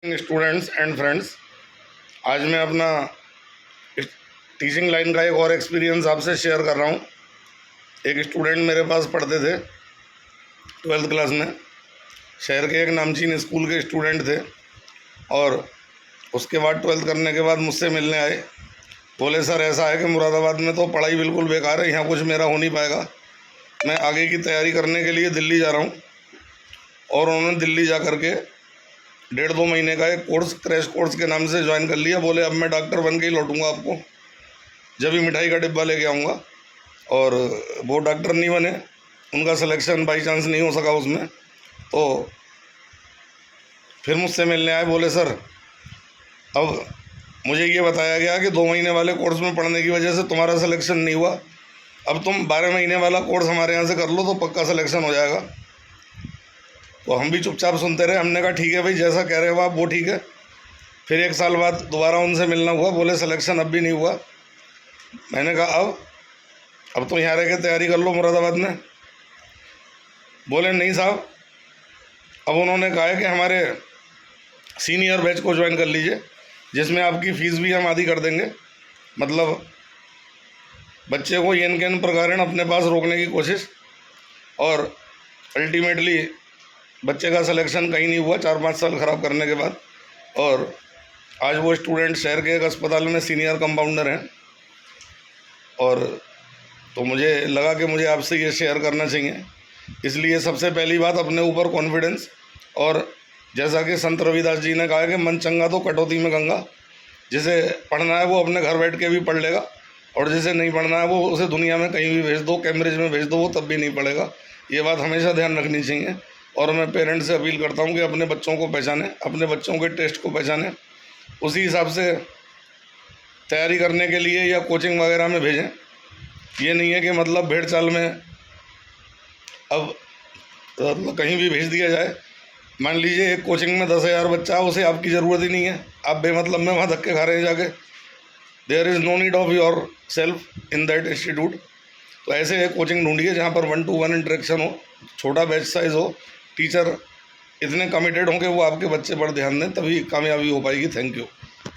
Students and friends, आज मैं अपना टीचिंग लाइन का एक और एक्सपीरियंस आपसे शेयर कर रहा हूँ। एक स्टूडेंट मेरे पास पढ़ते थे 12th क्लास में। शहर के एक नामचीन स्कूल के स्टूडेंट थे और उसके बाद 12th करने के बाद मुझसे मिलने आए। बोले, सर ऐसा है कि मुरादाबाद में तो पढ़ाई बिल्कुल बेकार है, यहाँ कुछ मेरा हो नहीं पाएगा, मैं आगे की तैयारी करने के लिए दिल्ली जा रहा हूँ। और उन्होंने दिल्ली जा कर के 1.5-2 महीने का एक कोर्स, क्रैश कोर्स के नाम से ज्वाइन कर लिया। बोले, अब मैं डॉक्टर बन के ही लौटूंगा, आपको जब भी मिठाई का डिब्बा लेके आऊँगा। और वो डॉक्टर नहीं बने, उनका सिलेक्शन बाई चांस नहीं हो सका उसमें। तो फिर मुझसे मिलने आए। बोले, सर अब मुझे ये बताया गया कि 2 महीने वाले कोर्स में पढ़ने की वजह से तुम्हारा सिलेक्शन नहीं हुआ, अब तुम 12 महीने वाला कोर्स हमारे यहाँ से कर लो तो पक्का सिलेक्शन हो जाएगा। तो हम भी चुपचाप सुनते रहे। हमने कहा ठीक है भाई, जैसा कह रहे हो आप वो ठीक है। फिर 1 साल बाद दोबारा उनसे मिलना हुआ। बोले, सिलेक्शन अब भी नहीं हुआ। मैंने कहा अब तो यहाँ रह के तैयारी कर लो मुरादाबाद में। बोले, नहीं साहब, अब उन्होंने कहा है कि हमारे सीनियर बैच को ज्वाइन कर लीजिए, जिसमें आपकी फ़ीस भी हम आधी कर देंगे। मतलब बच्चे को येन केन प्रकारेण अपने पास रोकने की कोशिश, और अल्टीमेटली बच्चे का सिलेक्शन कहीं नहीं हुआ 4-5 साल ख़राब करने के बाद। और आज वो स्टूडेंट शहर के एक अस्पताल में सीनियर कंपाउंडर हैं। और तो मुझे लगा कि मुझे आपसे ये शेयर करना चाहिए। इसलिए सबसे पहली बात, अपने ऊपर कॉन्फिडेंस। और जैसा कि संत रविदास जी ने कहा है कि मन चंगा तो कटौती में गंगा। जिसे पढ़ना है वो अपने घर बैठ के भी पढ़ लेगा, और जिसे नहीं पढ़ना है वो उसे दुनिया में कहीं भी भेज दो, कैम्ब्रिज में भेज दो, वो तब भी नहीं पढ़ेगा। ये बात हमेशा ध्यान रखनी चाहिए। और मैं पेरेंट्स से अपील करता हूँ कि अपने बच्चों को पहचानें, अपने बच्चों के टेस्ट को पहचानें, उसी हिसाब से तैयारी करने के लिए या कोचिंग वगैरह में भेजें। ये नहीं है कि मतलब भेड़ चाल में अब कहीं भी भेज दिया जाए। मान लीजिए एक कोचिंग में 10,000 बच्चा, उसे आपकी ज़रूरत ही नहीं है, आप बेमतलब में वहाँ धक्के खा रहे हैं जाके। There is no need of yourself in that institute. तो ऐसे एक कोचिंग ढूंढिए जहाँ पर 1-to-1 इंटरेक्शन हो, छोटा बैच साइज़ हो, टीचर इतने कमिटेड हों कि वो आपके बच्चे पर ध्यान दें, तभी कामयाबी हो पाएगी। Thank you.